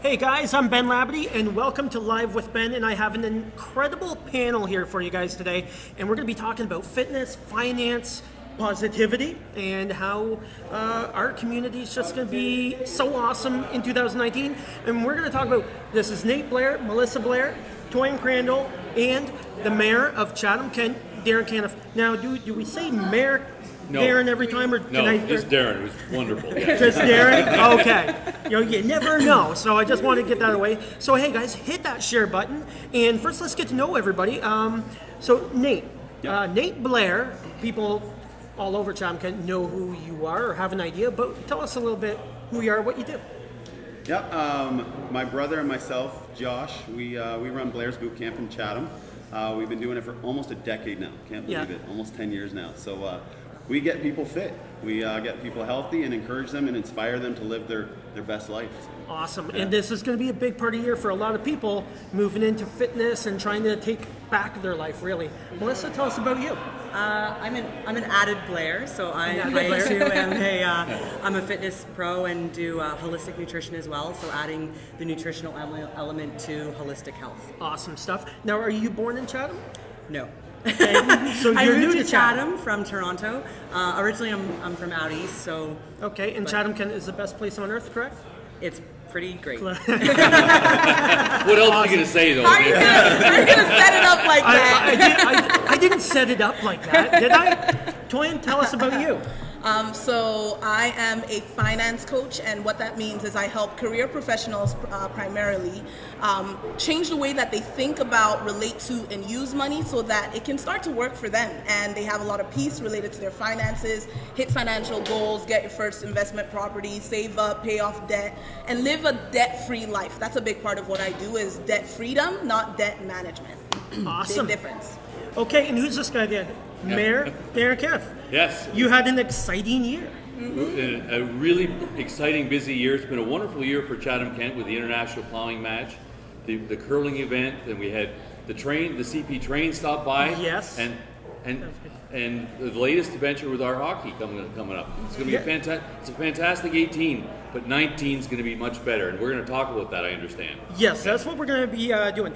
Hey guys, I'm Ben Labadie, and welcome to Live with Ben, and I have an incredible panel here for you guys today, and we're going to be talking about fitness, finance, positivity, and how our community is just going to be so awesome in 2019. And we're going to talk about, this is Nate Blair, Melissa Blair, Toyin Crandell, and the mayor of Chatham-Kent, Darrin Canniff. Now, do we say mayor Darrin every time, or no? Just Darrin. It was wonderful. Yeah. Just Darrin? Okay. You never know, so I just want to get that away. So hey guys, hit that share button, and first let's get to know everybody. So Nate, Nate Blair, people all over Chatham-Kent know who you are or have an idea, but tell us a little bit who you are, what you do. Yep, my brother and myself, Josh, we run Blair's Boot Camp in Chatham. We've been doing it for almost a decade now, can't believe it, almost 10 years now. So we get people fit, we get people healthy and encourage them and inspire them to live their best life. Awesome, and this is going to be a big part of the year for a lot of people moving into fitness and trying to take back their life, really. Melissa, tell us about you. I'm an added Blair, so I too am I'm a fitness pro and do holistic nutrition as well, so adding the nutritional element to holistic health. Awesome stuff. Now, are you born in Chatham? No. Okay. So you're I moved new to Chatham from Toronto. Originally, I'm from out east, so. Okay, and Chatham-Kent is the best place on earth, correct? It's pretty great. What else are you going to say, though? How are you going to set it up like that? I didn't set it up like that, did I? Toyin, tell us about you. So I am a finance coach, and what that means is I help career professionals primarily change the way that they think about, relate to, and use money so that it can start to work for them, and they have a lot of peace related to their finances, hit financial goals, get your first investment property, save up, pay off debt, and live a debt-free life. That's a big part of what I do, is debt freedom, not debt management. Awesome. Big difference. Okay, and who's this guy then? Mayor Darrin Canniff. Yes. You had an exciting year. A really exciting, busy year. It's been a wonderful year for Chatham-Kent with the International Plowing Match, the curling event, and we had the CP train stop by. Yes. And the latest adventure with our hockey coming up. It's going to be it's a fantastic 18, but 19 is going to be much better, and we're going to talk about that, I understand. Yes, that's what we're going to be doing.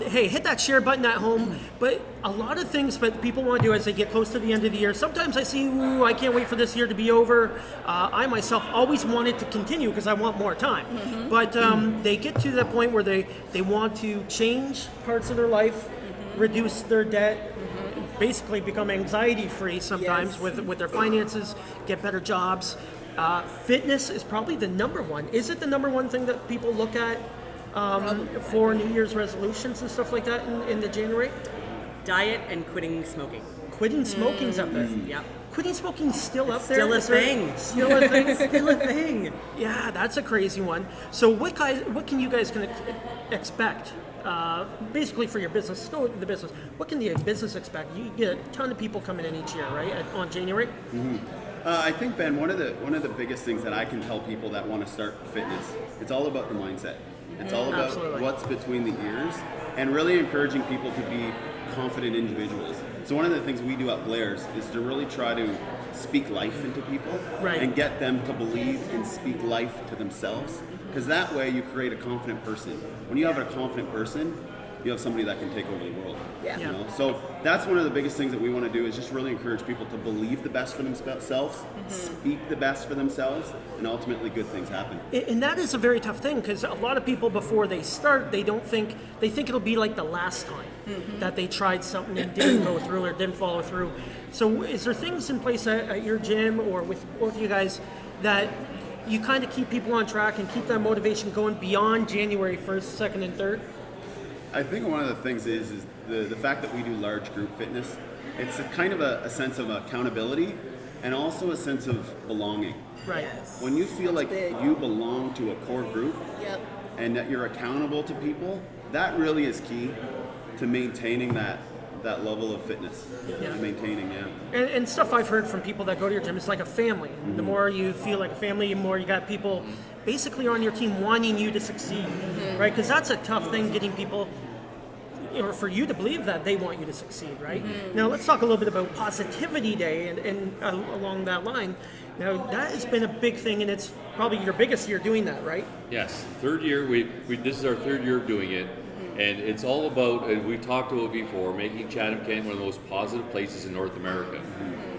Hey, hit that share button at home, but a lot of things that people want to do as they get close to the end of the year, sometimes I see, ooh, I can't wait for this year to be over. I myself always wanted to continue because I want more time. But they get to that point where they want to change parts of their life, reduce their debt, basically become anxiety-free sometimes with their finances, get better jobs. Fitness is probably the number one. Is it the number one thing that people look at for New Year's resolutions and stuff like that in the January? Diet and quitting smoking. Quitting smoking's up there. Yep. Quitting smoking's still up there? Still a thing. Still a thing? Still a thing. Yeah, that's a crazy one. So what can you guys expect? Basically for your business, the business. What can the business expect? You get a ton of people coming in each year, right? On January. I think, Ben, one of the biggest things that I can tell people that want to start fitness, it's all about the mindset. It's all about what's between the ears, and really encouraging people to be confident individuals. So one of the things we do at Blair's is to really try to speak life into people and get them to believe and speak life to themselves, because that way you create a confident person. When you have a confident person, you have somebody that can take over the world. You know? So that's one of the biggest things that we want to do, is just really encourage people to believe the best for themselves, speak the best for themselves, and ultimately good things happen. And that is a very tough thing, because a lot of people before they start, they think it'll be like the last time that they tried something and didn't go through or didn't follow through. So is there things in place at your gym or with both you guys that you kind of keep people on track and keep that motivation going beyond January 1st, 2nd, and 3rd? I think one of the things is the fact that we do large group fitness. It's a kind of a sense of accountability and also a sense of belonging. Right. Yes. When you feel like you belong to a core group and that you're accountable to people, that really is key to maintaining that level of fitness. Maintaining, And stuff I've heard from people that go to your gym, it's like a family. The more you feel like a family, the more you got people basically on your team wanting you to succeed, right? Because that's a tough thing, getting people, or for you to believe that they want you to succeed, right? Now let's talk a little bit about Positivity Day and along that line. Now that has been a big thing, and it's probably your biggest year doing that, right? Yes, third year. This is our third year of doing it, and it's all about. And we've talked about it before, making Chatham-Kent one of the most positive places in North America.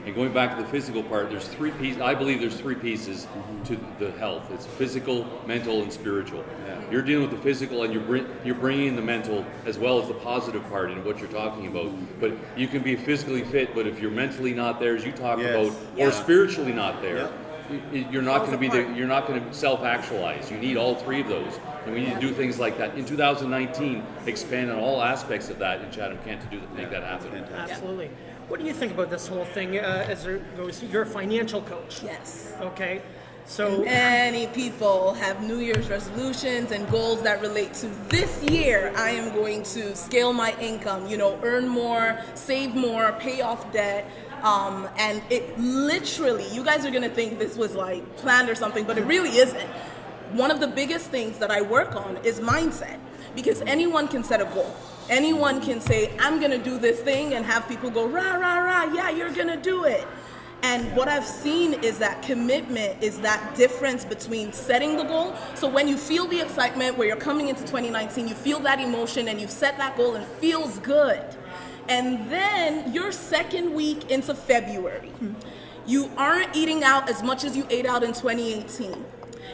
And going back to the physical part, there's three pieces. I believe there's three pieces to the health. It's physical, mental, and spiritual. Yeah. You're dealing with the physical, and you're bringing in the mental as well as the positive part in what you're talking about. But you can be physically fit, but if you're mentally not there, as you talk about, or spiritually not there, you're not going to be there. You're not going to self-actualize. You need all three of those, and we need to do things like that in 2019. Expand on all aspects of that in Chatham-Kent to make that happen. Absolutely. What do you think about this whole thing as it goes? You're a financial coach. Yes. Okay. So many people have New Year's resolutions and goals that relate to this year. I am going to scale my income, earn more, save more, pay off debt. And it literally, you guys are going to think this was like planned or something, but it really isn't. One of the biggest things that I work on is mindset, because anyone can set a goal. Anyone can say, I'm going to do this thing, and have people go, rah, rah, rah, yeah, you're going to do it. And what I've seen is that commitment is that difference between setting the goal. So when you feel the excitement where you're coming into 2019, you feel that emotion and you've set that goal and it feels good. And then your second week into February, you aren't eating out as much as you ate out in 2018.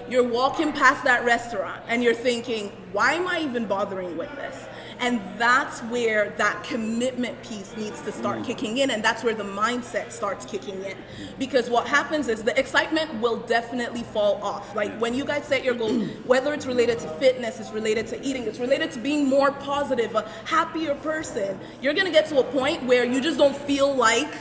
You're walking past that restaurant and you're thinking, why am I even bothering with this? And that's where that commitment piece needs to start kicking in, and that's where the mindset starts kicking in. Because what happens is the excitement will definitely fall off. Like when you guys set your goals, whether it's related to fitness, it's related to eating, it's related to being more positive, a happier person, you're gonna get to a point where you just don't feel like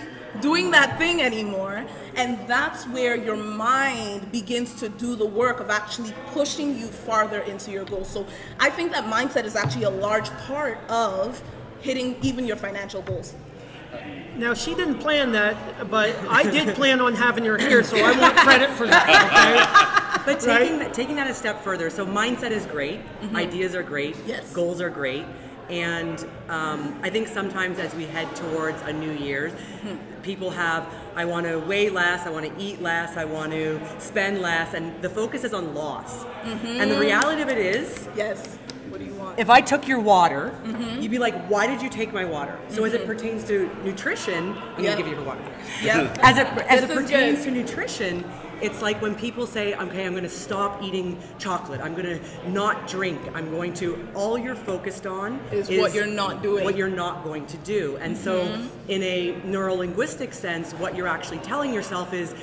doing that thing anymore, and that's where your mind begins to do the work of actually pushing you farther into your goals. So I think that mindset is actually a large part of hitting even your financial goals. Now, she didn't plan that, but I did plan on having her here, so I want credit for that, okay? But taking that a step further, so mindset is great, ideas are great, goals are great. And I think sometimes as we head towards a new year's, people have, I want to weigh less, I want to eat less, I want to spend less, and the focus is on loss. And the reality of it is, what do you want? If I took your water, you'd be like, why did you take my water? So as it pertains to nutrition, I'm going to give you the water. As it pertains to nutrition, it's like when people say, okay, I'm going to stop eating chocolate, I'm going to not drink, I'm going to, all you're focused on is what you're not doing. What you're not going to do. And so in a neuro-linguistic sense, what you're actually telling yourself is,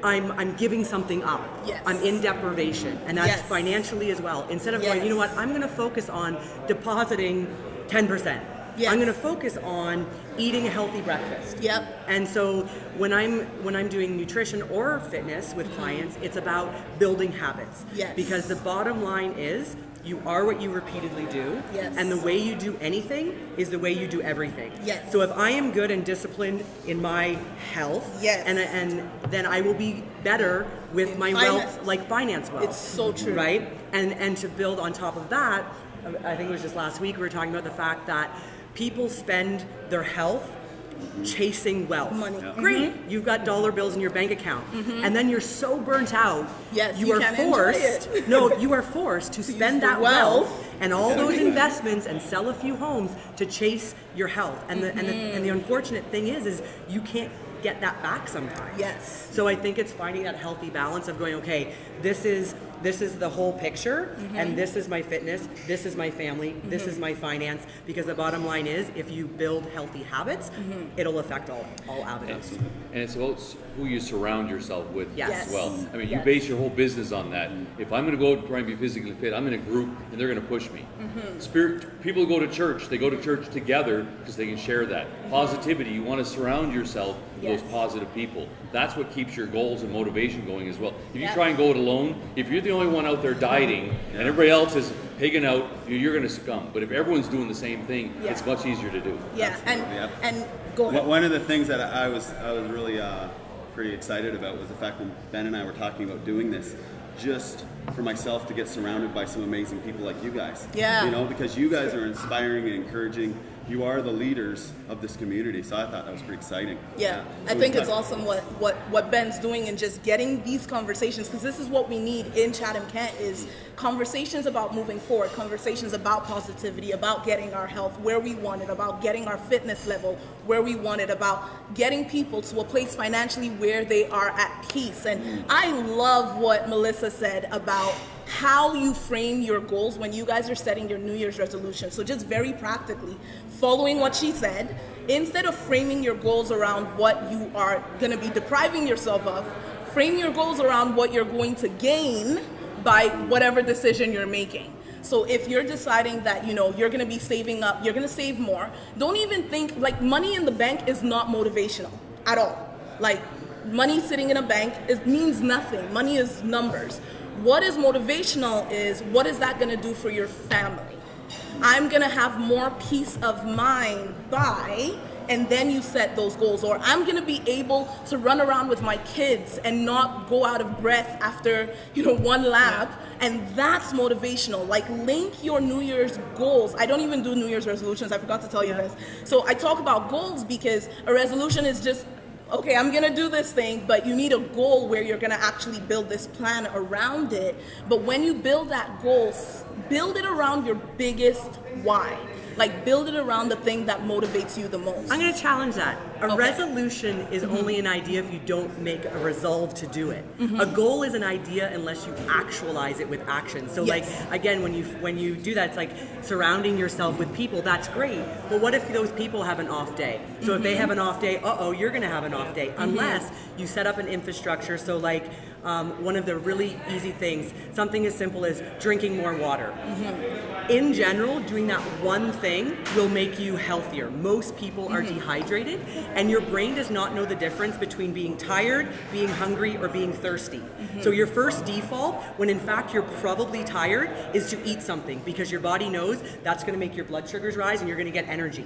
I'm giving something up. I'm in deprivation, and that's financially as well. Instead of going, you know what, I'm going to focus on depositing 10%. I'm going to focus on eating a healthy breakfast. And so when I'm doing nutrition or fitness with clients, it's about building habits. Because the bottom line is, you are what you repeatedly do, and the way you do anything is the way you do everything. So if I am good and disciplined in my health, and then I will be better with my wealth, like finance wealth. It's so true. Right? And to build on top of that, I think it was just last week we were talking about the fact that people spend their health chasing wealth. Money. Great, you've got dollar bills in your bank account, and then you're so burnt out. You are forced. No, you are forced to spend that wealth and all those investments and sell a few homes to chase your health. And the unfortunate thing is you can't get that back sometimes. So I think it's finding that healthy balance of going, okay, this is the whole picture, and this is my fitness, this is my family, this is my finance, because the bottom line is, if you build healthy habits, it'll affect all avenues. And it's about who you surround yourself with as well. I mean, you base your whole business on that. If I'm going to go try and be physically fit, I'm in a group, and they're going to push me. People go to church, they go to church together because they can share that. Positivity, you want to surround yourself with those positive people. That's what keeps your goals and motivation going as well. If you try and go it alone, if you're the only one out there dieting and everybody else is pigging out, you're going to succumb. But if everyone's doing the same thing, it's much easier to do. And go ahead. One of the things that I was really pretty excited about was the fact that Ben and I were talking about doing this, just for myself to get surrounded by some amazing people like you guys. You know, because you guys are inspiring and encouraging you are the leaders of this community. So I thought that was pretty exciting. Yeah, I think it's awesome what Ben's doing and just getting these conversations, because this is what we need in Chatham-Kent, is conversations about moving forward, conversations about positivity, about getting our health where we want it, about getting our fitness level where we want it, about getting people to a place financially where they are at peace. And I love what Melissa said about how you frame your goals when you guys are setting your New Year's resolution. So just very practically, following what she said, instead of framing your goals around what you are going to be depriving yourself of, frame your goals around what you're going to gain by whatever decision you're making. So if you're deciding that, you know, you're going to be saving up, you're going to save more, don't even think, like, money in the bank is not motivational at all. Like, money sitting in a bank, it means nothing. Money is numbers. What is motivational is, what is that going to do for your family? I'm going to have more peace of mind by, and then you set those goals. Or I'm going to be able to run around with my kids and not go out of breath after, you know, one lap. And that's motivational. Like, link your New Year's goals. I don't even do New Year's resolutions. I forgot to tell you this. So I talk about goals because a resolution is just, okay, I'm gonna do this thing, but you need a goal where you're gonna actually build this plan around it. But when you build that goal, build it around your biggest why. Like, build it around the thing that motivates you the most. I'm going to challenge that. A resolution is only an idea if you don't make a resolve to do it. A goal is an idea unless you actualize it with action. So like, again, when you do that, it's like surrounding yourself with people. That's great. But what if those people have an off day? So if they have an off day, you're going to have an off day. Unless you set up an infrastructure. So like, one of the really easy things, something as simple as drinking more water. In general, doing that one thing will make you healthier. Most people are dehydrated, and your brain does not know the difference between being tired, being hungry, or being thirsty. So your first default, when in fact you're probably tired, is to eat something, because your body knows that's going to make your blood sugars rise and you're going to get energy.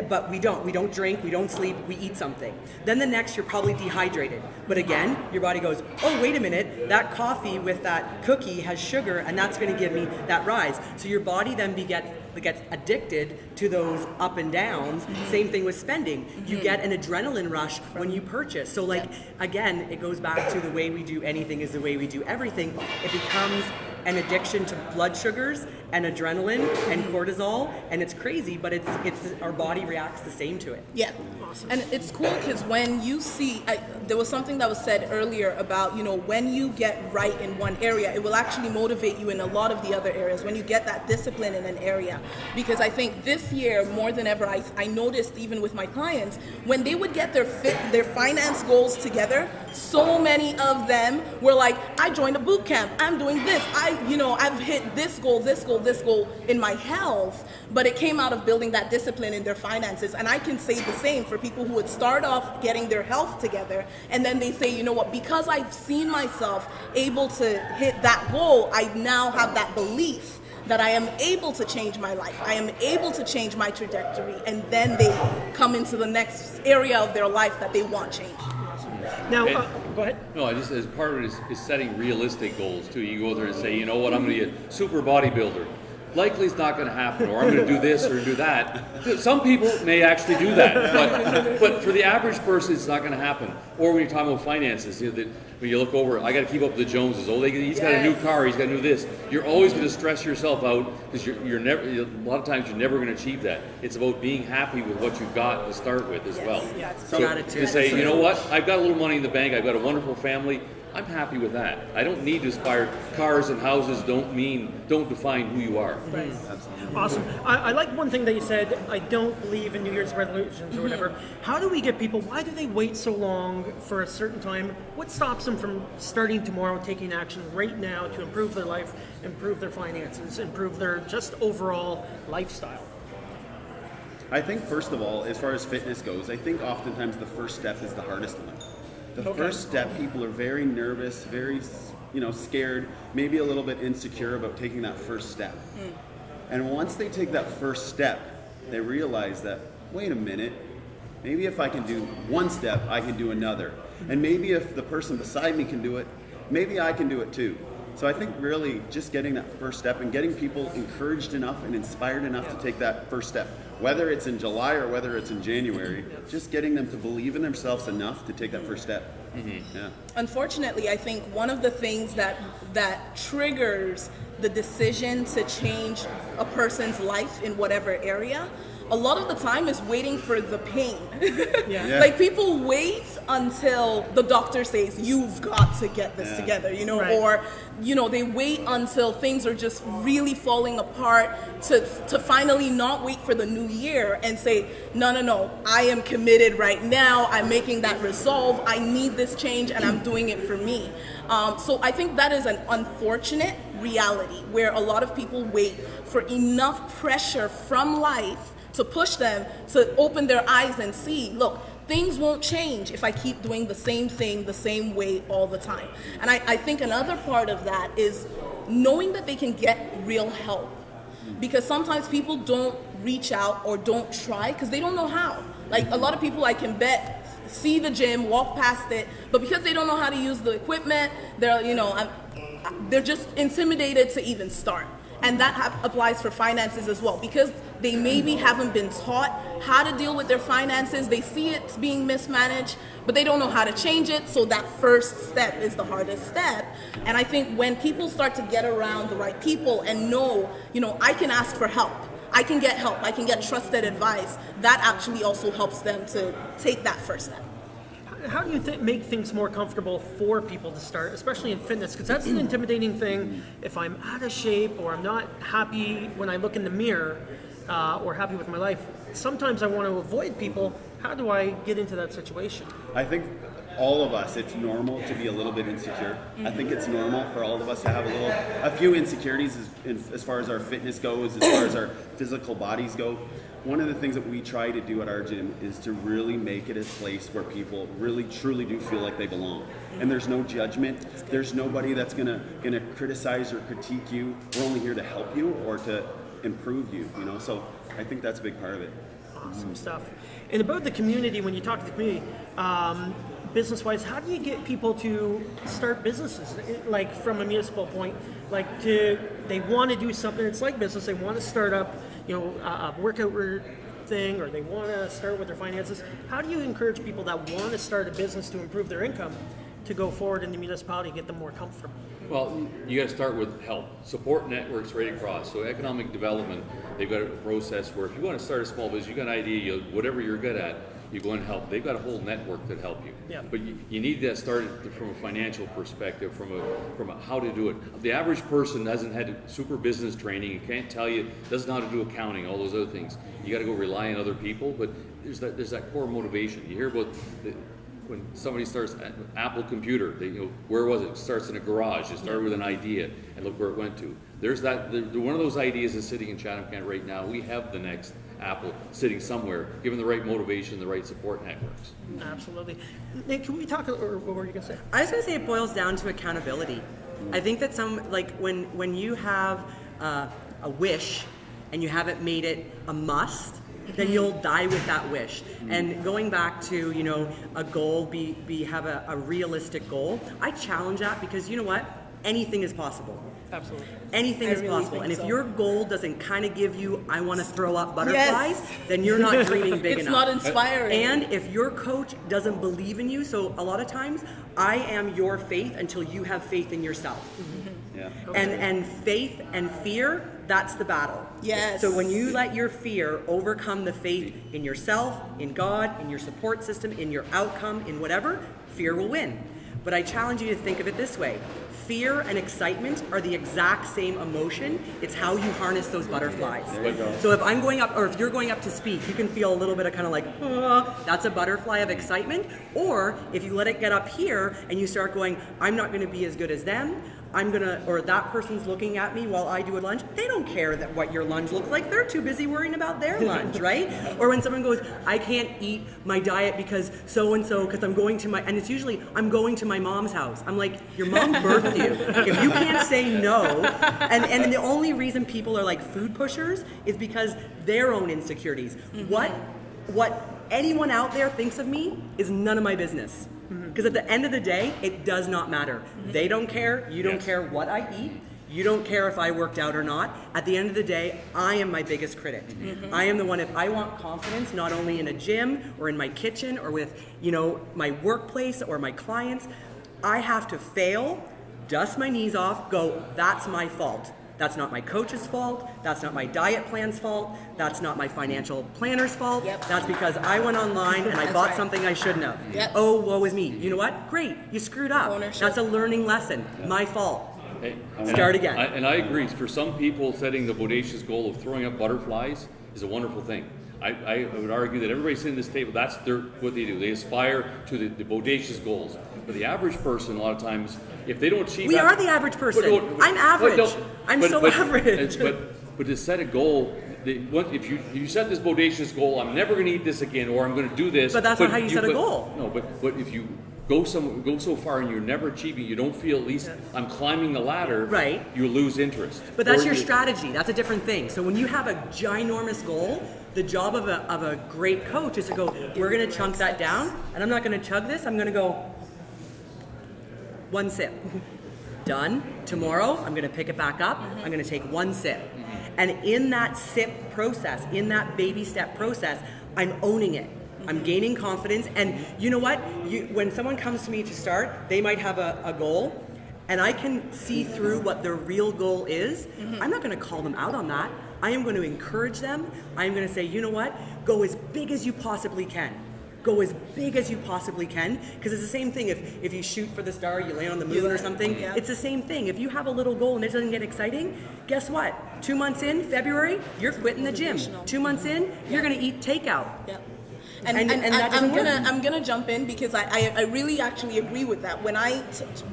But we don't drink, we don't sleep, we eat something. Then the next, you're probably dehydrated. But again, your body goes, oh, wait a minute, that coffee with that cookie has sugar, and that's going to give me that rise. So your body then gets addicted to those up and downs. Same thing with spending. You get an adrenaline rush when you purchase. So like, again, it goes back to the way we do anything is the way we do everything. It becomes an addiction to blood sugars and adrenaline and cortisol, and it's crazy, but it's our body reacts the same to it. Yeah, awesome. And it's cool because when you see, there was something that was said earlier about, you know, when you get right in one area, it will actually motivate you in a lot of the other areas, when you get that discipline in an area. Because I think this year, more than ever, I noticed even with my clients, when they would get their finance goals together, so many of them were like, I joined a boot camp, I'm doing this, I've hit this goal in my health, but it came out of building that discipline in their finances. And I can say the same for people who would start off getting their health together, and then they say, you know what, because I've seen myself able to hit that goal, I now have that belief that I am able to change my life, I am able to change my trajectory, and then they come into the next area of their life that they want change. Now, go ahead. No, I just, as part of it is setting realistic goals too. You go there and say, you know what, I'm going to be a super bodybuilder. Likely it's not going to happen, or I'm going to do this or do that. Some people may actually do that, but for the average person, it's not going to happen. Or when you're talking about finances, you know, when you look over, I got to keep up with the Joneses. Oh, he's got a new car, he's got to do this. You're always going to stress yourself out because you're never. A lot of times, you're never going to achieve that. It's about being happy with what you've got to start with as well. So to say, you know what, I've got a little money in the bank, I've got a wonderful family. I'm happy with that. I don't need to aspire. Cars and houses don't define who you are. Right. Awesome. I like one thing that you said, I don't believe in New Year's resolutions or whatever. How do we get people, why do they wait so long for a certain time? What stops them from starting tomorrow, taking action right now to improve their life, improve their finances, improve their just overall lifestyle? I think, first of all, as far as fitness goes, I think oftentimes the first step is the hardest one. The first step, people are very nervous, very, scared, maybe a little bit insecure about taking that first step. And once they take that first step, they realize that, wait a minute, maybe if I can do one step, I can do another. And maybe if the person beside me can do it, maybe I can do it too. So I think really just getting that first step and getting people encouraged enough and inspired enough to take that first step, whether it's in July or whether it's in January, just getting them to believe in themselves enough to take that first step. Yeah. Unfortunately, I think one of the things that triggers the decision to change a person's life in whatever area, a lot of the time is waiting for the pain. Like people wait until the doctor says you've got to get this together, you know, or they wait until things are just really falling apart to finally not wait for the new year and say, no, I am committed right now. I'm making that resolve. I need this change and I'm doing it for me. So I think that is an unfortunate reality where a lot of people wait for enough pressure from life to push them to open their eyes and see, look, things won't change if I keep doing the same thing the same way all the time. And I think another part of that is knowing that they can get real help. Because sometimes people don't reach out or don't try because they don't know how. Like a lot of people, I can bet, see the gym, walk past it, but because they don't know how to use the equipment, they're just intimidated to even start. And that applies for finances as well, because they maybe haven't been taught how to deal with their finances. They see it being mismanaged, but they don't know how to change it. So that first step is the hardest step. And I think when people start to get around the right people and know, I can ask for help, I can get help, I can get trusted advice, that actually also helps them to take that first step. How do you make things more comfortable for people to start, especially in fitness? Because that's an intimidating thing. If I'm out of shape or I'm not happy when I look in the mirror or happy with my life, sometimes I want to avoid people. How do I get into that situation? I think all of us, it's normal to be a little bit insecure. I think it's normal for all of us to have a few insecurities as far as our fitness goes, as far as our physical bodies go. One of the things that we try to do at our gym is to really make it a place where people really truly do feel like they belong. And there's no judgment. There's nobody that's gonna criticize or critique you. We're only here to help you or to improve you, So I think that's a big part of it. Awesome stuff. And about the community, when you talk to the community, business-wise, how do you get people to start businesses? Like from a municipal point, they want to do something. It's like business. They want to start up, a workout thing, or they want to start with their finances. How do you encourage people that want to start a business to improve their income to go forward in the municipality, get them more comfortable? Well, you got to start with help. Support networks right across. So economic development, they've got a process where if you want to start a small business, you got an idea, whatever you're good at, you go and help. They've got a whole network that help you. Yeah. But you need that started from a financial perspective, from a how to do it. The average person hasn't had super business training and can't tell you, doesn't know how to do accounting, all those other things. You got to go rely on other people, but there's that core motivation. You hear about when somebody starts an Apple computer, where was it? It starts in a garage. It started with an idea, and look where it went to. There's one of those ideas is sitting in Chatham-Kent right now. We have the next Apple sitting somewhere, given the right motivation, the right support networks. Absolutely. Nick, can we talk, or what were you going to say? I was going to say it boils down to accountability. I think that when you have a wish and you haven't made it a must, then you'll die with that wish. And going back to, a goal, have a realistic goal, I challenge that because you know what? Anything is possible. Absolutely. Anything is possible. And if your goal doesn't kind of give you, I want to throw up butterflies, then you're not dreaming big enough. It's not inspiring. And if your coach doesn't believe in you, so a lot of times, I am your faith until you have faith in yourself. Yeah. And faith and fear, that's the battle. Yes. So when you let your fear overcome the faith in yourself, in God, in your support system, in your outcome, in whatever, fear will win. But I challenge you to think of it this way. Fear and excitement are the exact same emotion. It's how you harness those butterflies. There you go. So if I'm going up, or if you're going up to speak, you can feel a little bit of kind of like, that's a butterfly of excitement. Or if you let it get up here and you start going, I'm not going to be as good as them. Or that person's looking at me while I do a lunge. They don't care what your lunge looks like. They're too busy worrying about their lunge, right? Or when someone goes, I can't eat my diet because so-and-so, because I'm going to and it's usually, I'm going to my mom's house. I'm like, your mom birthed you. If you can't say no, and the only reason people are like food pushers is because their own insecurities. What anyone out there thinks of me is none of my business. Because at the end of the day, it does not matter. They don't care. You don't care what I eat. You don't care if I worked out or not. At the end of the day, I am my biggest critic. I am the one, if I want confidence, not only in a gym or in my kitchen or with, my workplace or my clients, I have to fail, dust my knees off, go, that's my fault. That's not my coach's fault. That's not my diet plan's fault. That's not my financial planner's fault. That's because I went online and I bought something I shouldn't have. Oh, woe is me. You know what? Great. You screwed up. Ownership. That's a learning lesson. My fault. Hey, Start again. I agree. For some people, setting the bodacious goal of throwing up butterflies is a wonderful thing. I would argue that everybody sitting at this table, that's what they do. They aspire to the bodacious goals. But the average person, a lot of times, if they don't achieve we are the average person. I'm average. I'm so average. But to set a goal, if you set this bodacious goal, I'm never going to eat this again, or I'm going to do this. But that's not how you set a goal. No, but if you go so far and you're never achieving, you don't feel at least I'm climbing the ladder, right? You lose interest. But that's your strategy. That's a different thing. So when you have a ginormous goal, the job of a great coach is to go, we're going to chunk that down, and I'm not going to chug this. I'm going to go one sip. Done. Tomorrow, I'm going to pick it back up. I'm going to take one sip. And in that sip process, in that baby step process, I'm owning it. I'm gaining confidence. And you know what? When someone comes to me to start, they might have a goal, and I can see through what their real goal is. I'm not going to call them out on that. I am going to encourage them. I am going to say, you know what? Go as big as you possibly can. Go as big as you possibly can, because it's the same thing. If you shoot for the star, you land on the moon or something, it's the same thing. If you have a little goal and it doesn't get exciting, guess what? 2 months in, February, you're quitting the gym. 2 months in, you're going to eat takeout. And I'm gonna jump in because I really actually agree with that. When I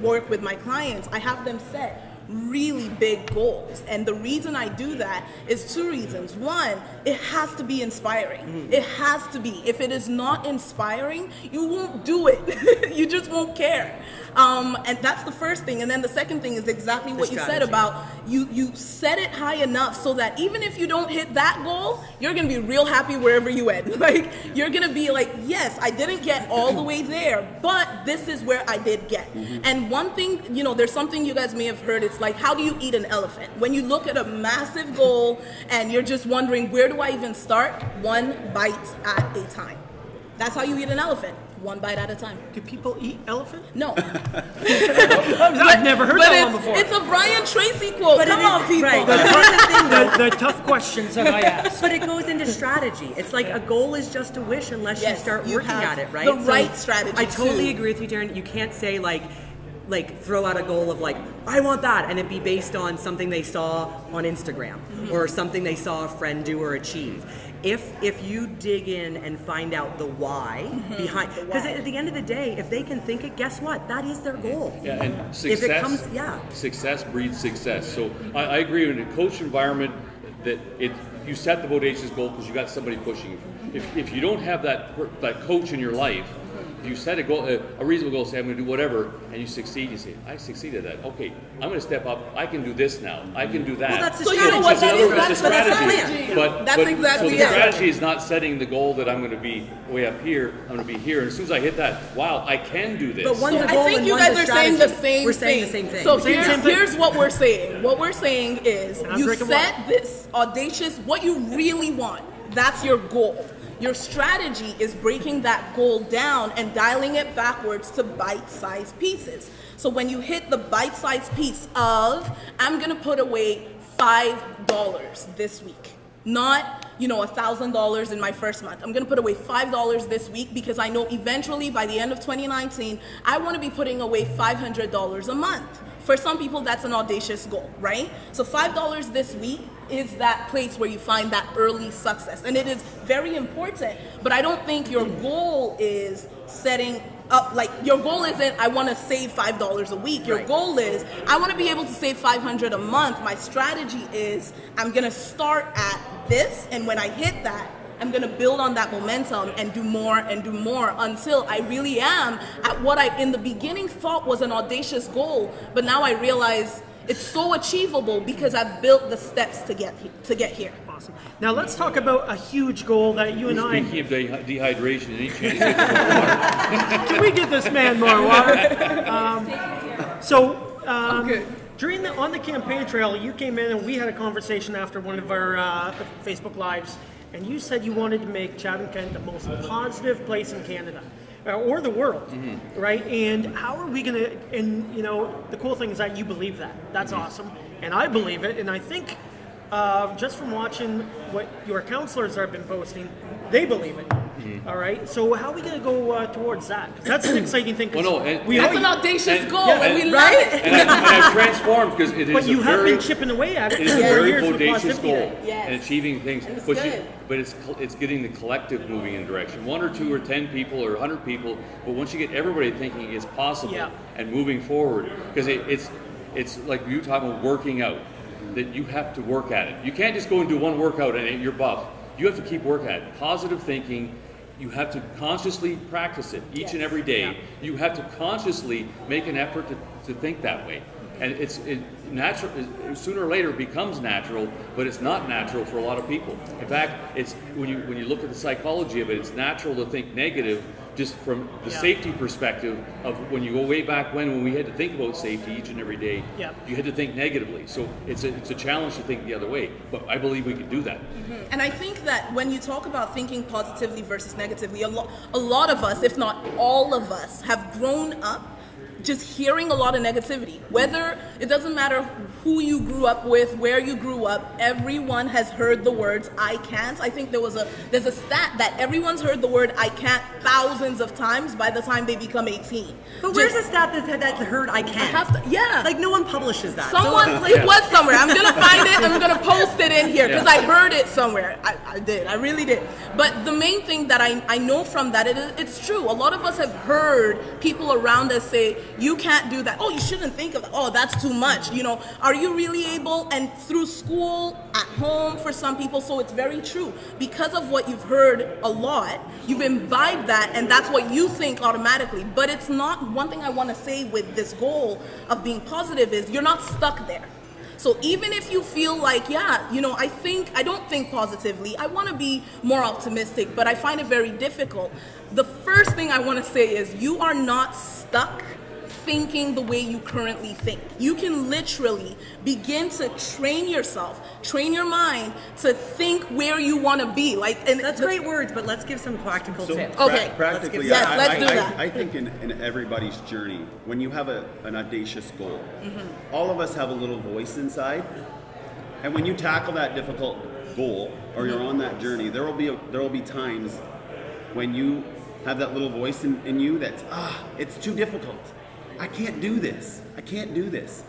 work with my clients, I have them set really big goals, and the reason I do that is 2 reasons. One, it has to be inspiring. It has to be. If it is not inspiring, you won't do it. You just won't care. And that's the first thing. And then the second thing is exactly what you said about you set it high enough so that even if you don't hit that goal, you're gonna be real happy wherever you end. Like, you're gonna be like, yes, I didn't get all the way there, but this is where I did get. And one thing, there's something you guys may have heard. It's like, how do you eat an elephant? When you look at a massive goal and you're just wondering, where do I even start? 1 bite at a time. That's how you eat an elephant. 1 bite at a time. Do people eat elephant? No. I've never heard that one before. It's a Brian Tracy quote. But Come on, people. Right. The tough questions that I ask. But it goes into strategy. It's like a goal is just a wish unless you start working at it, right? The right strategy. I totally agree with you, Darrin. You can't say like throw out a goal of like, I want that, and it be based on something they saw on Instagram or something they saw a friend do or achieve. If you dig in and find out the why behind, because at the end of the day, if they can think it, guess what? That is their goal. Yeah, and success breeds success. So I agree in a coach environment that you set the bodacious goal because you got somebody pushing you. If you don't have that coach in your life, if you set a goal, a reasonable goal, say I'm going to do whatever, and you succeed, you say, I succeeded at that. Okay, I'm going to step up. I can do this now. I can do that. Well, that's the so strategy. you know what that is? That's the strategy. That's exactly so the strategy is not setting the goal that I'm going to be way up here. I'm going to be here. And as soon as I hit that, wow, I can do this. But one's a goal I think and you one's guys a are strategy. saying the same thing. We're saying the same thing. So here's what we're saying. What we're saying is you set this audacious, what you really want. That's your goal. Your strategy is breaking that goal down and dialing it backwards to bite-sized pieces. So when you hit the bite-sized piece of, I'm gonna put away $5 this week, not $1,000 in my first month. I'm gonna put away $5 this week because I know eventually by the end of 2019, I wanna be putting away $500 a month. For some people, that's an audacious goal, right? So $5 this week is that place where you find that early success. And it is very important, but I don't think your goal is setting up, like your goal isn't, I wanna save $5 a week. Your goal is, I wanna be able to save $500 a month. My strategy is, I'm gonna start at this, and when I hit that, I'm gonna build on that momentum and do more until I really am at what I in the beginning thought was an audacious goal, but now I realize It's so achievable because I've built the steps to get here. Awesome. Now let's talk about a huge goal that you and I. Speaking of dehydration, any chance to get some more water? Can we get this man more water? On the campaign trail, you came in and we had a conversation after one of our Facebook Lives, and you said you wanted to make Chatham-Kent the most positive place in Canada. Or the world, right? And how are we going to, and you know, the cool thing is that you believe that. That's awesome. And I believe it. And I think just from watching what your counselors have been posting, they believe it. All right. So how are we going to go towards that? 'Cause that's an exciting thing. That's an audacious goal, and we love it. And I've transformed because it is. But you have been chipping away at it. It is a very bodacious goal Yes. and achieving things. But it's getting the collective moving in a direction. 1 or 2 or 10 people or 100 people. But once you get everybody thinking it's possible and moving forward, because it's like you talking about working out. That you have to work at it. You can't just go and do one workout and you're buff. You have to keep working at it. Positive thinking. You have to consciously practice it each and every day. You have to consciously make an effort to think that way. And it's natural. Sooner or later it becomes natural, but it's not natural for a lot of people. In fact, it's when you look at the psychology of it, it's natural to think negative, just from the safety perspective of when you go way back when we had to think about safety each and every day. You had to think negatively. So it's a challenge to think the other way. But I believe we can do that. And I think that when you talk about thinking positively versus negatively, a lot of us, if not all of us, have grown up just hearing a lot of negativity. Whether, it doesn't matter who you grew up with, where you grew up, everyone has heard the words I can't. I think there's a stat that everyone's heard the word I can't thousands of times by the time they become 18. But where's the stat that heard I can't? Like no one publishes that. It was somewhere. I'm gonna find it, I'm gonna post it in here because I heard it somewhere. I did, I really did. But the main thing that I know from that, it's true. A lot of us have heard people around us say, you can't do that. Oh, you shouldn't think of that. Oh, that's too much. You know, are you really able? And through school, at home for some people, so it's very true. Because of what you've heard a lot, you've imbibed that, and that's what you think automatically. But it's not. One thing I want to say with this goal of being positive is you're not stuck there. So even if you feel like, I don't think positively, I want to be more optimistic, but I find it very difficult. The first thing I want to say is you are not stuck thinking the way you currently think. You can literally begin to train yourself, train your mind to think where you want to be. And that's great words, but let's give some practical tips. Okay, practically, let's do that. I think in everybody's journey, when you have an audacious goal, all of us have a little voice inside, and when you tackle that difficult goal or you're on that journey, there will be times when you have that little voice in you that's it's too difficult. I can't do this. I can't do this.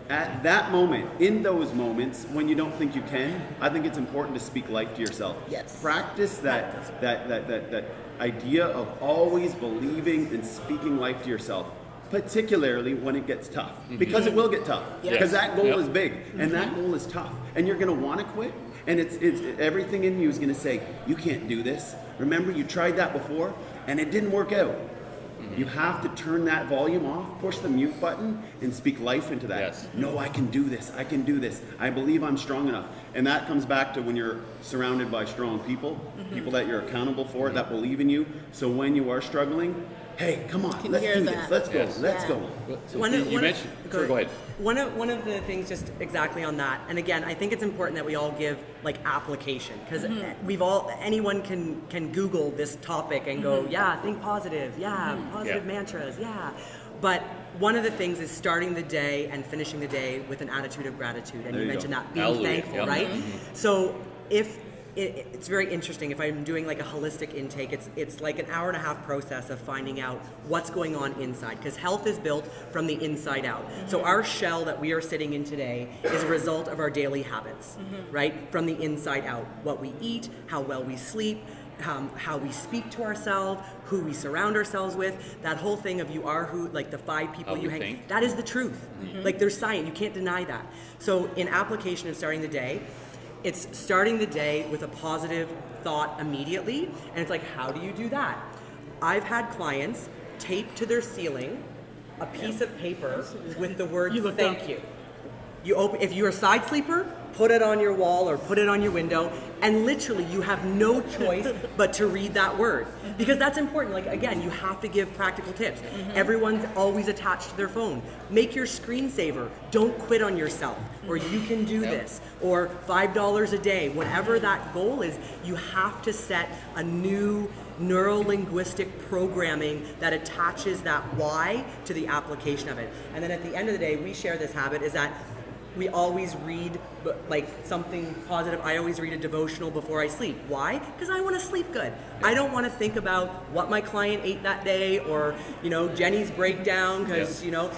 At that moment, in those moments when you don't think you can, I think it's important to speak life to yourself. Yes. Practice that idea of always believing and speaking life to yourself, particularly when it gets tough, because it will get tough. Because that goal is big and that goal is tough, and you're going to want to quit. And it's everything in you is going to say, you can't do this. Remember, you tried that before and it didn't work out. You have to turn that volume off, push the mute button, and speak life into that. Yes. No, I can do this. I can do this. I believe I'm strong enough. And that comes back to when you're surrounded by strong people, people that you're accountable for, that believe in you. So when you are struggling, hey, come on, let's do this. Let's go. Let's go. So you mentioned. Go ahead. One of the things, just exactly on that, and again, I think it's important that we all give application, because anyone can Google this topic and go, think positive, positive mantras, But one of the things is starting the day and finishing the day with an attitude of gratitude, and you mentioned that, being thankful, right? So it's very interesting. If I'm doing a holistic intake, it's like an hour-and-a-half process of finding out what's going on inside, because health is built from the inside out. So our shell that we are sitting in today is a result of our daily habits, right? From the inside out. What we eat, how well we sleep, how we speak to ourselves, who we surround ourselves with, that whole thing of you are who, the 5 people you hang, that is the truth. There's science, you can't deny that. So in application of starting the day, it's starting the day with a positive thought immediately, and it's how do you do that? I've had clients tape to their ceiling a piece of paper with the word thank you. You open, if you're a side sleeper, put it on your wall or put it on your window, and literally you have no choice but to read that word. Because that's important. Like, again, you have to give practical tips. Everyone's always attached to their phone. Make your screensaver. Don't quit on yourself, or you can do this, or $5 a day. Whatever that goal is, you have to set a new neuro-linguistic programming that attaches that why to the application of it. And then at the end of the day, we share this habit is that we always read like something positive. I always read a devotional before I sleep. Why? Because I want to sleep good. I don't want to think about what my client ate that day or, you know, Jenny's breakdown, because, you know,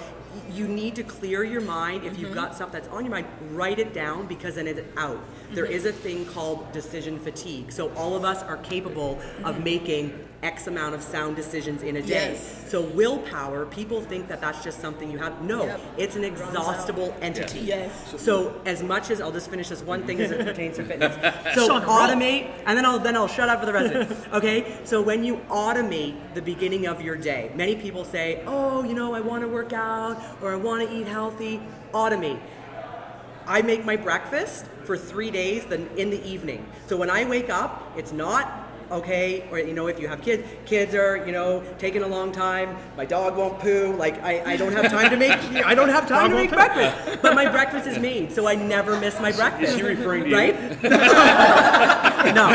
you need to clear your mind. If you've got stuff that's on your mind, write it down, because then it's out. There is a thing called decision fatigue. So all of us are capable of making X amount of sound decisions in a day. So willpower, people think that that's just something you have. No, it's an exhaustible entity. So as much as, I'll just finish this one thing as it pertains to fitness. So automate, and then I'll shut up for the rest of it. Okay, so when you automate the beginning of your day, many people say, oh, you know, I want to work out or I want to eat healthy. Automate. I make my breakfast for 3 days in the evening. So when I wake up, it's not okay, or, you know, if you have kids are, you know, taking a long time, my dog won't poo, like I don't have time to make, I don't have time to make breakfast, but my breakfast is made, so I never miss my breakfast. Is she referring to right? you? No,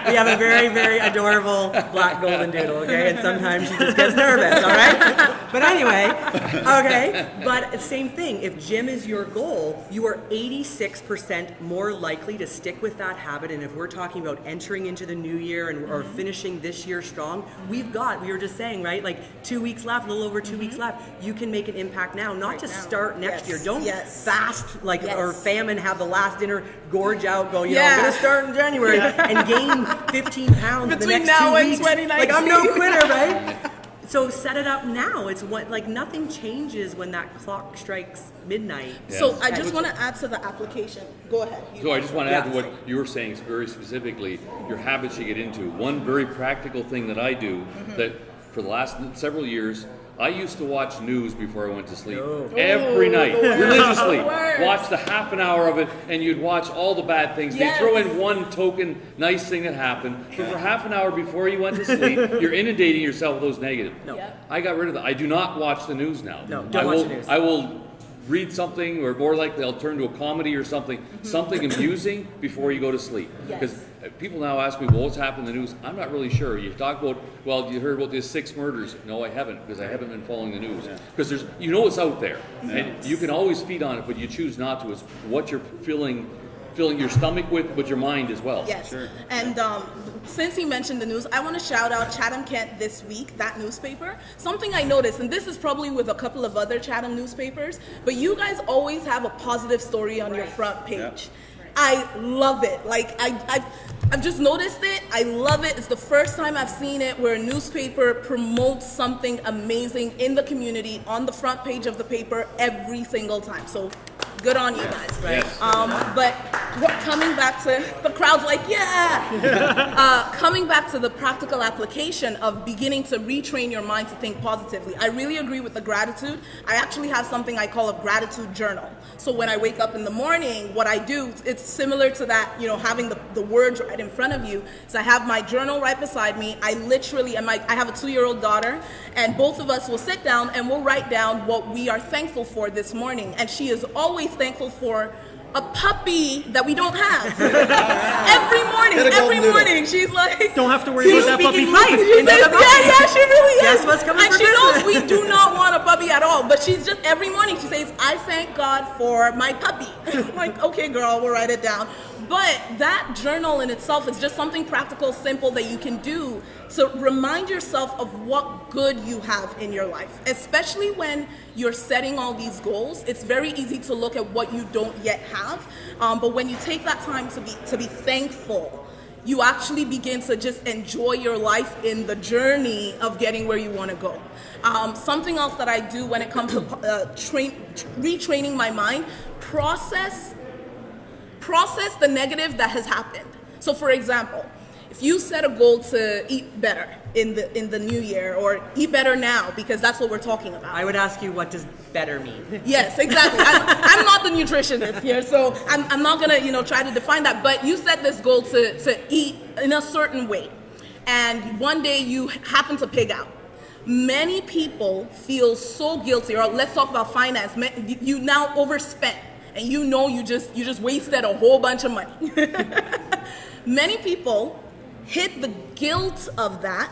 we have a very, very adorable black golden doodle, okay, and sometimes she just gets nervous, all right? But anyway, okay, but same thing, if gym is your goal, you are 86% more likely to stick with that habit. And if we're talking about entering into the new year and or finishing this year strong, we were just saying, right, like 2 weeks left, a little over 2 weeks left, you can make an impact now, not to start next year. Don't fast, like, or famine, have the last dinner, gorge out, go, you know, I'm gonna start in January and gain 15 pounds in the next 2 weeks. Like, I'm no quitter, right? So set it up now. It's what, like, nothing changes when that clock strikes midnight. So I just want to add to the application. Go ahead. So I just want to add to what you were saying very specifically, your habits you get into. One very practical thing that I do that for the last several years, I used to watch news before I went to sleep. Every night, religiously. Watch the half an hour of it, and you'd watch all the bad things. They throw in one token nice thing that happened, but for half an hour before you went to sleep, you're inundating yourself with those negatives. I got rid of that. I do not watch the news now. Don't watch the news. I will read something, or more likely I'll turn to a comedy or something, something amusing before you go to sleep. Because people now ask me, well, what's happened in the news? I'm not really sure. You talk about, well, you heard about these 6 murders. No, I haven't, because I haven't been following the news. Because there's, you know, it's out there, and you can always feed on it, but you choose not to. It's what you're filling your stomach with, but your mind as well. And since he mentioned the news, I want to shout out Chatham-Kent This Week, that newspaper. Something I noticed, and this is probably with a couple of other Chatham newspapers, but you guys always have a positive story on your front page. I love it. Like, I've just noticed it. I love it. It's the first time I've seen it where a newspaper promotes something amazing in the community on the front page of the paper every single time. So good on you guys. But coming back to the crowd's like, coming back to the practical application of beginning to retrain your mind to think positively. I really agree with the gratitude. I actually have something I call a gratitude journal. So when I wake up in the morning, what I do, it's similar to that, you know, having the words right in front of you. So I have my journal right beside me. I literally, I have a 2-year-old daughter, and both of us will sit down and we'll write down what we are thankful for this morning. And she is always thankful for a puppy that we don't have. every morning, she's like, don't have to worry about that puppy. Life. She really is. Guess what's coming and for she Christmas? knows we do not want a puppy at all, but she's just, every morning she says, I thank God for my puppy. I'm like, okay, girl, we'll write it down. But that journal in itself is just something practical, simple that you can do to remind yourself of what good you have in your life. Especially when you're setting all these goals, it's very easy to look at what you don't yet have. But when you take that time to be thankful, you actually begin to just enjoy your life in the journey of getting where you want to go. Something else that I do when it comes to retraining my mind, process the negative that has happened. So for example, if you set a goal to eat better, in the new year, or eat better now, because that's what we're talking about. I would ask you, what does better mean? Yes, exactly. I'm not the nutritionist here, so I'm not gonna try to define that. But you set this goal to eat in a certain way, and one day you happen to pig out. Many people feel so guilty, or let's talk about finance. You now overspent, and you just wasted a whole bunch of money. Many people hit the guilt of that,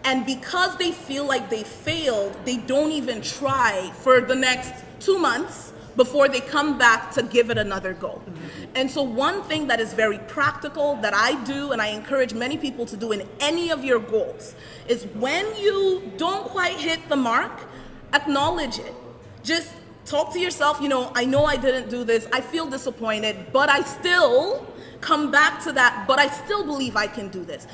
and because they feel like they failed, they don't even try for the next 2 months before they come back to give it another go. And so one thing that is very practical that I do, and I encourage many people to do in any of your goals, is when you don't quite hit the mark, acknowledge it. Just talk to yourself, I know I didn't do this, I feel disappointed, but I still come back to that, but I still believe I can do this.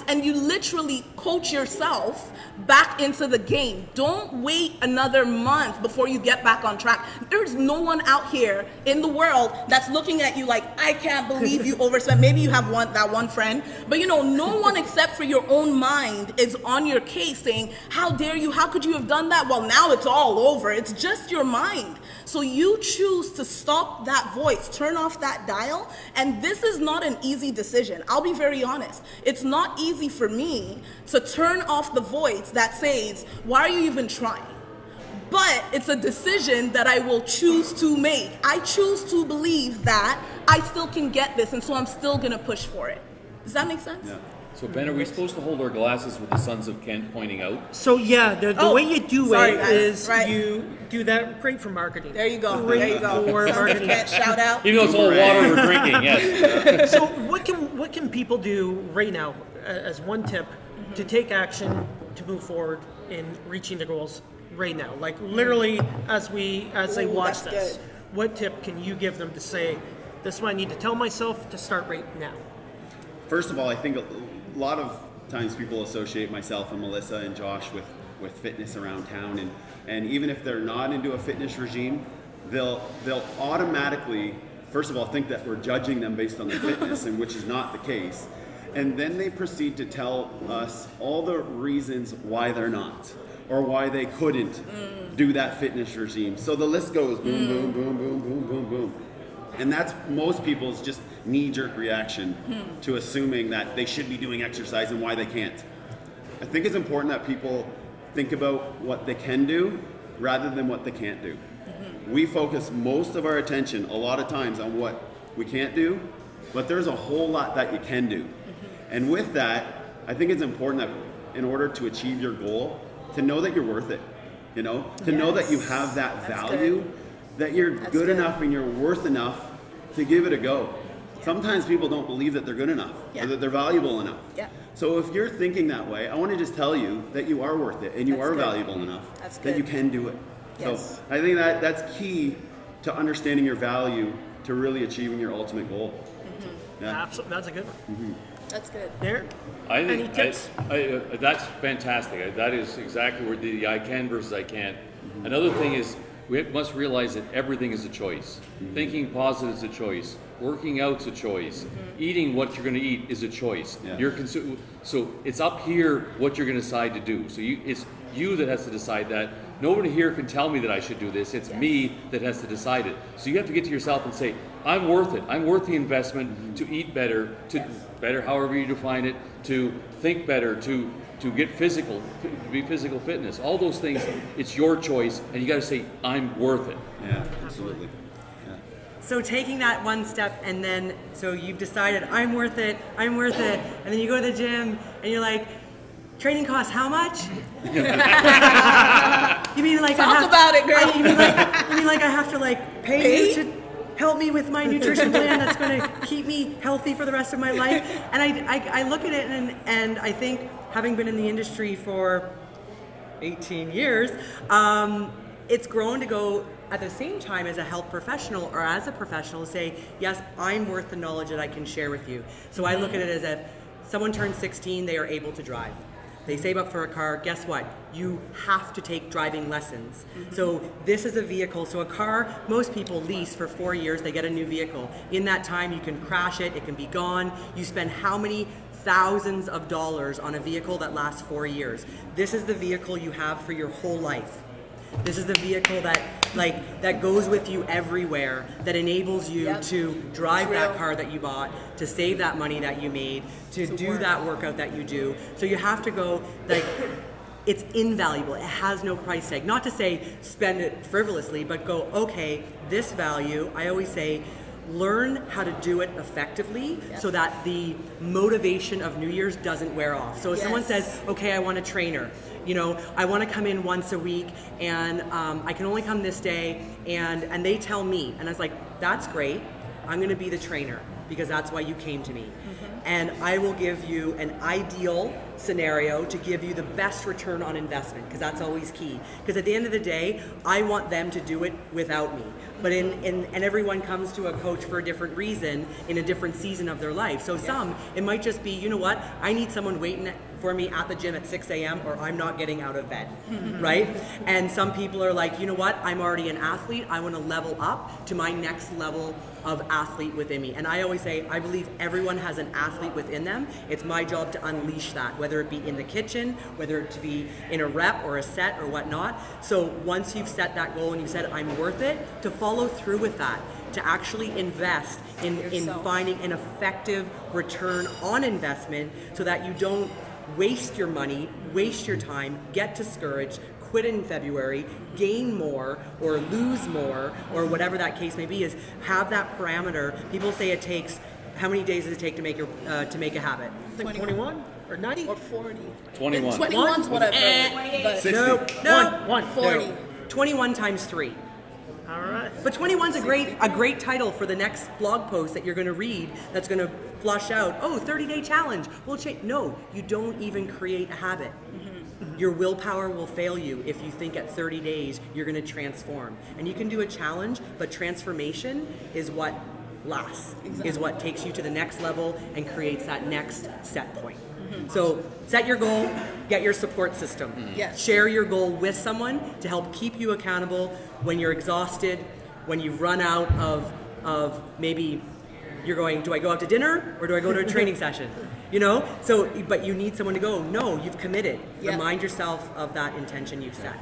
And you literally coach yourself back into the game. Don't wait another month before you get back on track. There's no one out here in the world that's looking at you like, I can't believe you overspent. Maybe you have that one friend, but no one except for your own mind is on your case saying, how dare you, how could you have done that? Well, now it's all over. It's just your mind. So you choose to stop that voice, turn off that dial, and this is not an easy decision. I'll be very honest. It's not easy for me to turn off the voice that says, why are you even trying? But it's a decision that I will choose to make. I choose to believe that I still can get this, and so I'm still gonna push for it. Does that make sense? Yeah. So Ben, are we supposed to hold our glasses with the Sons of Kent pointing out? So yeah, the way you do it guys. is Right. you do that. Great for marketing. There you go. Great There you go. for Sons of marketing. Kent, shout out. Even though it's all water we're drinking, yes. So what can people do right now as one tip to take action to move forward in reaching their goals right now? Like literally as they watch that's this, good. what tip can you give them to say, this is what I need to tell myself to start right now? First of all, I think a lot of times people associate myself and Melissa and Josh with fitness around town, and even if they're not into a fitness regime, they'll automatically, first of all, think that we're judging them based on their fitness, and which is not the case. And then they proceed to tell us all the reasons why they're not, or why they couldn't do that fitness regime. So the list goes boom, boom, boom, boom, boom, boom, boom. And that's most people's just knee-jerk reaction to assuming that they should be doing exercise and why they can't. I think it's important that people think about what they can do rather than what they can't do. We focus most of our attention a lot of times on what we can't do, but there's a whole lot that you can do. And with that, I think it's important that in order to achieve your goal, to know that you're worth it, to know that you have that value, that you're good enough and you're worth enough to give it a go. Sometimes people don't believe that they're good enough or that they're valuable enough. So if you're thinking that way, I want to just tell you that you are worth it and you are valuable enough that you can do it. So I think that's key to understanding your value to really achieving your ultimate goal. Absolutely, that's a good one. That's good. Darrin, I think any tips? that's fantastic. That is exactly where the I can versus I can't. Another thing is we must realize that everything is a choice. Thinking positive is a choice. Working out's a choice. Eating what you're going to eat is a choice. So it's up here what you're going to decide to do. So it's you that has to decide that. Nobody here can tell me that I should do this. It's me that has to decide it. So you have to get to yourself and say, I'm worth it. I'm worth the investment to eat better, to better however you define it, to think better, to get physical, to be physical fitness. All those things, it's your choice, and you got to say, I'm worth it. Yeah, absolutely. So taking that one step, and then, so you've decided, I'm worth it, and then you go to the gym, and you're like, training costs how much? You mean like Talk about it, girl. You mean like I have to like pay you to help me with my nutrition plan that's going to keep me healthy for the rest of my life? And I look at it and I think, having been in the industry for 18 years, it's grown to go at the same time as a health professional or as a professional to say, yes, I'm worth the knowledge that I can share with you. So I look at it as if someone turns 16, they are able to drive. They save up for a car, guess what? You have to take driving lessons. So this is a vehicle, so a car, most people lease for 4 years, they get a new vehicle. In that time, you can crash it, it can be gone. You spend how many thousands of dollars on a vehicle that lasts 4 years. This is the vehicle you have for your whole life. This is the vehicle that goes with you everywhere, that enables you to drive that car that you bought, to save that money that you made, to do that workout that you do. So you have to go, it's invaluable. It has no price tag. Not to say spend it frivolously, but go, okay, this value, I always say, learn how to do it effectively so that the motivation of New Year's doesn't wear off. So if someone says, okay, I want a trainer, I want to come in once a week and I can only come this day, and they tell me, and I was like, that's great, I'm going to be the trainer because that's why you came to me. And I will give you an ideal scenario to give you the best return on investment, because that's always key. Because at the end of the day, I want them to do it without me. But and everyone comes to a coach for a different reason in a different season of their life. So some, it might just be, you know what, I need someone waiting for me at the gym at 6 a.m. or I'm not getting out of bed, right? And some people are like, you know what, I'm already an athlete, I want to level up to my next level of athlete within me. And I always say, I believe everyone has an athlete within them. It's my job to unleash that, whether it be in the kitchen, whether it be in a rep or a set or whatnot. So once you've set that goal and you said, I'm worth it, to follow through with that, to actually invest in finding an effective return on investment so that you don't waste your money, waste your time, get discouraged, quit in February, gain more or lose more, or whatever that case may be, is have that parameter. People say it takes, how many days does it take to make a habit? 21 or 90 or 40. 21. 21's what I've heard. 60. One. 40. 21 times 3. All right. But 21's a great title for the next blog post that you're going to read that's going to flush out, 30-day challenge. Well, no, you don't even create a habit. Your willpower will fail you if you think at 30 days you're going to transform. And you can do a challenge, but transformation is what lasts, is what takes you to the next level and creates that next set point. So set your goal, get your support system. Share your goal with someone to help keep you accountable when you're exhausted, when you've run out of maybe you're going, do I go out to dinner or do I go to a training session? So, but you need someone to go, no, you've committed. Remind yourself of that intention you've set.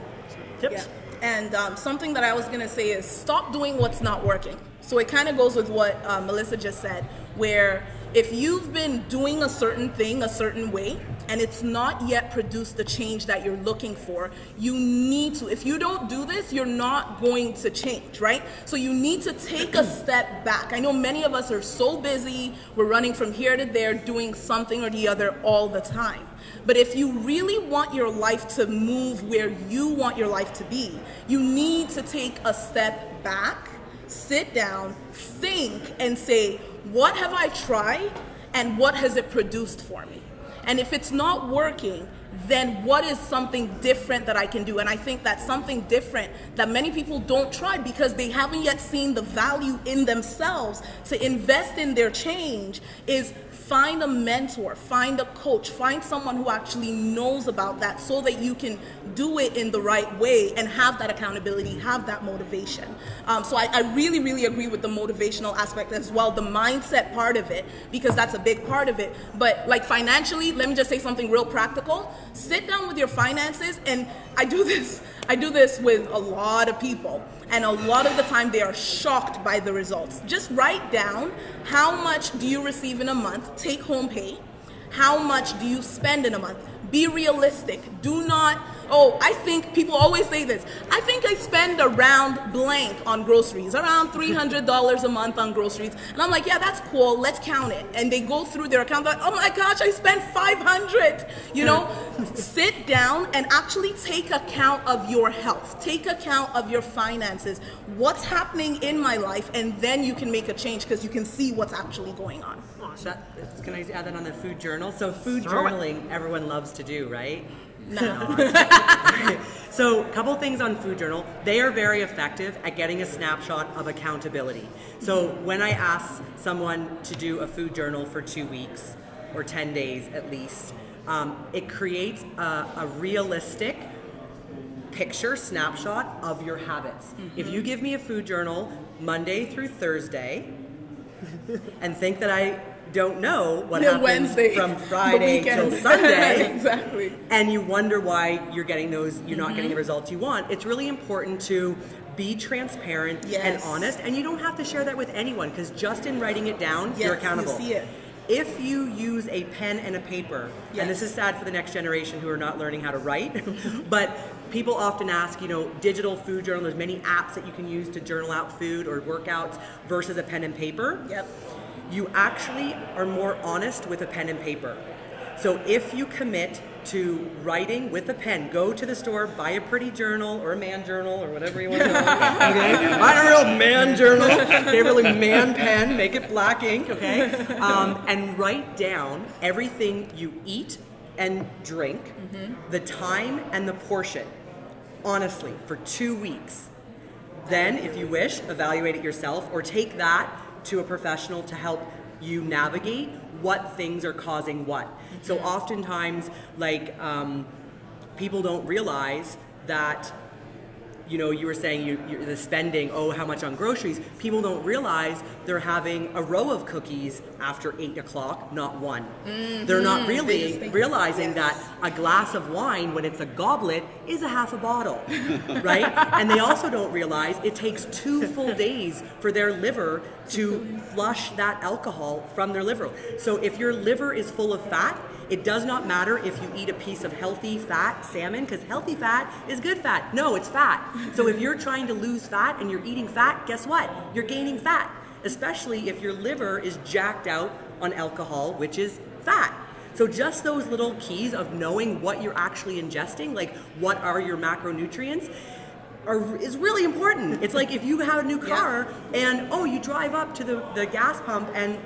Tips? And something that I was going to say is stop doing what's not working. So it kind of goes with what Melissa just said, where if you've been doing a certain thing a certain way and it's not yet produced the change that you're looking for, you need to. If you don't do this, you're not going to change, right? So you need to take a step back. I know many of us are so busy, we're running from here to there, doing something or the other all the time. But if you really want your life to move where you want your life to be, you need to take a step back, sit down, think, and say, what have I tried and what has it produced for me? And if it's not working, then what is something different that I can do? And I think that's something different that many people don't try because they haven't yet seen the value in themselves to invest in their change is find a mentor, find a coach, find someone who actually knows about that so that you can do it in the right way and have that accountability, have that motivation. So I really, really agree with the motivational aspect as well, the mindset part of it, because that's a big part of it. But like financially, let me just say something real practical. Sit down with your finances, and I do this with a lot of people, and a lot of the time they are shocked by the results. Just write down how much do you receive in a month, take home pay, how much do you spend in a month. Be realistic. Do not, I think people always say this, I think I spend around blank on groceries, around $300 a month on groceries. And I'm like, yeah, that's cool, let's count it. And they go through their account, like, oh my gosh, I spent $500. Sit down and actually take account of your health, take account of your finances, what's happening in my life, and then you can make a change because you can see what's actually going on. Can I add that on the food journal? So food journaling, everyone loves to do, right? No. So a couple things on food journal. They are very effective at getting a snapshot of accountability. So when I ask someone to do a food journal for 2 weeks or 10 days at least, it creates a realistic picture snapshot of your habits. If you give me a food journal Monday through Thursday and think that don't know what happens Wednesday, from Friday till Sunday. Exactly. And you wonder why you're getting you're not getting the results you want. It's really important to be transparent and honest, and you don't have to share that with anyone, because just in writing it down, you're accountable. You see it. If you use a pen and a paper, and this is sad for the next generation who are not learning how to write, but people often ask, digital food journal, there's many apps that you can use to journal out food or workouts versus a pen and paper. Yep. You actually are more honest with a pen and paper. So if you commit to writing with a pen, go to the store, buy a pretty journal or a man journal or whatever you want to call it. Okay, buy a real man journal, a really man pen, make it black ink, okay, and write down everything you eat and drink, the time and the portion, honestly, for 2 weeks. Then, if you wish, evaluate it yourself or take that to a professional to help you navigate what things are causing what. So oftentimes, people don't realize that, you were saying you're the spending, how much on groceries. People don't realize they're having a row of cookies after 8 o'clock, not one. They're not really realizing that a glass of wine, when it's a goblet, is a half a bottle, right? And they also don't realize it takes 2 full days for their liver to flush that alcohol from their liver. So if your liver is full of fat, it does not matter if you eat a piece of healthy fat salmon, because healthy fat is good fat. No, it's fat. So if you're trying to lose fat and you're eating fat, guess what? You're gaining fat, especially if your liver is jacked out on alcohol, which is fat. So just those little keys of knowing what you're actually ingesting, like what are your macronutrients, is really important. It's like if you have a new car and, you drive up to the gas pump and,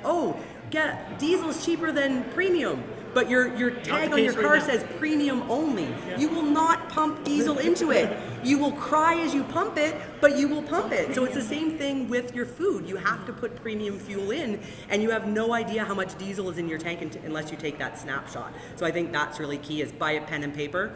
diesel's cheaper than premium. But your tag on your car says premium only. Yeah. You will not pump diesel into it. You will cry as you pump it, but you will pump it. So it's the same thing with your food. You have to put premium fuel in, and you have no idea how much diesel is in your tank unless you take that snapshot. So I think that's really key, is buy a pen and paper.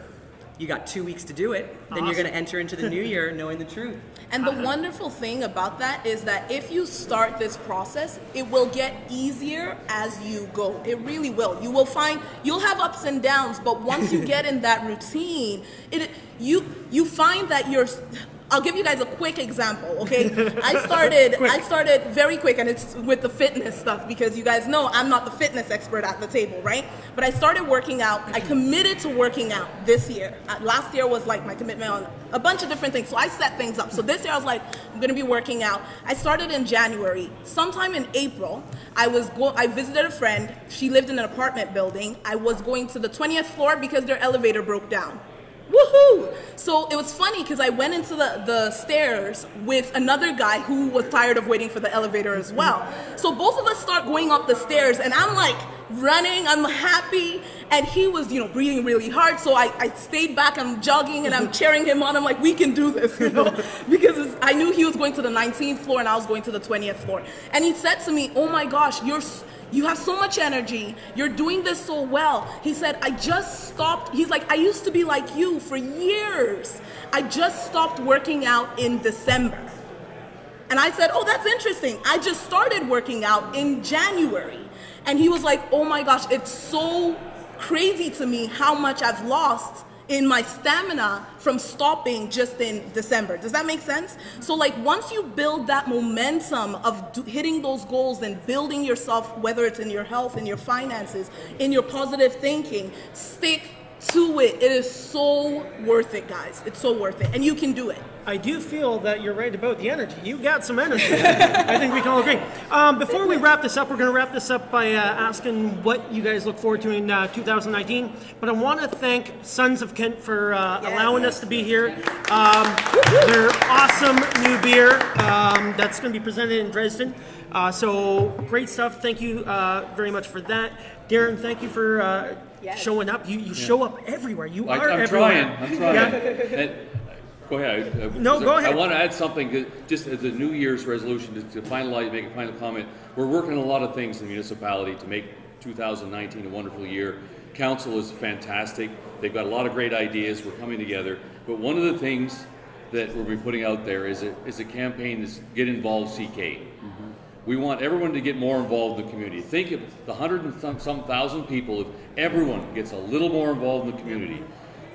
You got 2 weeks to do it. Then you're going to enter into the new year knowing the truth. And the wonderful thing about that is that if you start this process, it will get easier as you go. It really will. You will find you'll have ups and downs, but once you get in that routine, you find that I'll give you guys a quick example, okay? I started very quick, and it's with the fitness stuff, because you guys know I'm not the fitness expert at the table, right? But I started working out. I committed to working out this year. Last year was like my commitment on a bunch of different things, so I set things up. So this year I was like, I'm gonna be working out. I started in January. Sometime in April, I visited a friend. She lived in an apartment building. I was going to the 20th floor because their elevator broke down. Woohoo! So it was funny because I went into the stairs with another guy who was tired of waiting for the elevator as well. So both of us start going up the stairs, and I'm like running, I'm happy, and he was, breathing really hard. So I stayed back, I'm jogging, and I'm cheering him on. I'm like, we can do this, because I knew he was going to the 19th floor and I was going to the 20th floor. And he said to me, oh my gosh, you have so much energy. You're doing this so well. He said, I just stopped. He's like, I used to be like you for years. I just stopped working out in December. And I said, oh, that's interesting. I just started working out in January. And he was like, oh my gosh, it's so crazy to me how much I've lost in my stamina from stopping just in December. Does that make sense? So once you build that momentum of hitting those goals and building yourself, whether it's in your health, in your finances, in your positive thinking, stick to it. It is so worth it, guys. It's so worth it. And you can do it. I do feel that you're right about the energy. You got some energy. I think we can all agree. Before we wrap this up, we're going to wrap this up by asking what you guys look forward to in 2019. But I want to thank Sons of Kent for allowing us to be here. Their awesome new beer that's going to be presented in Dresden. So great stuff. Thank you very much for that. Darrin, thank you for showing up. You show up everywhere. I'm everywhere. I'm trying. Yeah. Go ahead. No, go ahead. I want to add something, just as a New Year's resolution, to finalize, make a final comment. We're working on a lot of things in the municipality to make 2019 a wonderful year. Council is fantastic. They've got a lot of great ideas. We're coming together. But one of the things that we'll be putting out there is a campaign that's Get Involved CK. We want everyone to get more involved in the community. Think of the 100 and some thousand people, if everyone gets a little more involved in the community.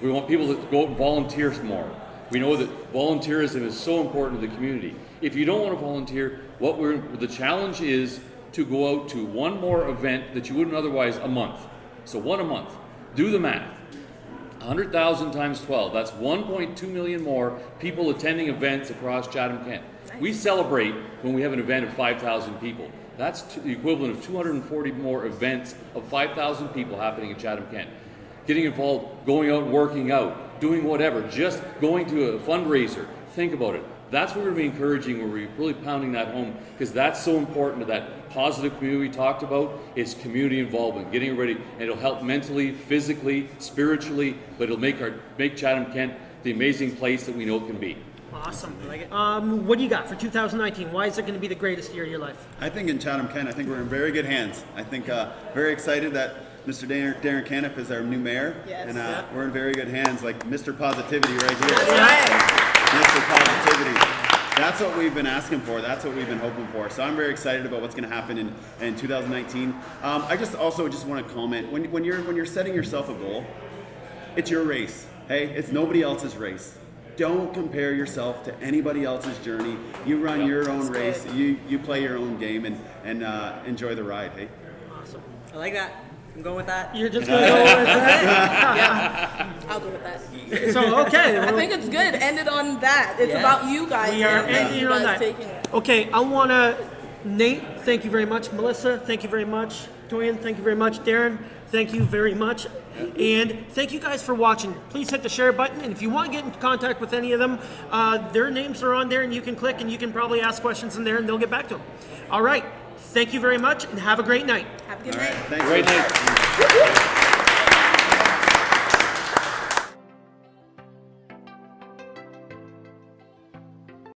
We want people to go out and volunteer more. We know that volunteerism is so important to the community. If you don't want to volunteer, the challenge is to go out to one more event that you wouldn't otherwise a month. So one a month. Do the math. 100,000 times 12, that's 1.2 million more people attending events across Chatham-Kent. We celebrate when we have an event of 5,000 people. That's the equivalent of 240 more events of 5,000 people happening in Chatham-Kent. Getting involved, going out and working out, doing whatever, just going to a fundraiser. Think about it. That's what we're going to be encouraging, where we're really pounding that home, because that's so important to that positive community we talked about. It's community involvement, getting ready, and it'll help mentally, physically, spiritually, but it'll make Chatham-Kent the amazing place that we know it can be. Awesome. I like it. What do you got for 2019? Why is it going to be the greatest year of your life? I think in Chatham-Kent, I think we're in very good hands. I think very excited that Mr. Darrin Canniff is our new mayor, and we're in very good hands. Like Mr. Positivity right here. That's right. Mr. Positivity. That's what we've been asking for. That's what we've been hoping for. So I'm very excited about what's going to happen in 2019. I just want to comment, when you're setting yourself a goal, it's your race. Hey, it's nobody else's race. Don't compare yourself to anybody else's journey. You run your own race. You play your own game and enjoy the ride. Hey. Awesome. I like that. I'm going with that. You're just going to go with that? Yeah, I'll go with that. So, okay. I think it's good. End it on that. It's about you guys. We are ending on that. Okay, I want to, Nate, thank you very much. Melissa, thank you very much. Toyin, thank you very much. Darrin, thank you very much. And thank you guys for watching. Please hit the share button, and if you want to get in contact with any of them, their names are on there, and you can click, and you can probably ask questions in there, and they'll get back to them. All right. Thank you very much, and have a great night. Have a good night. Thanks. Great night.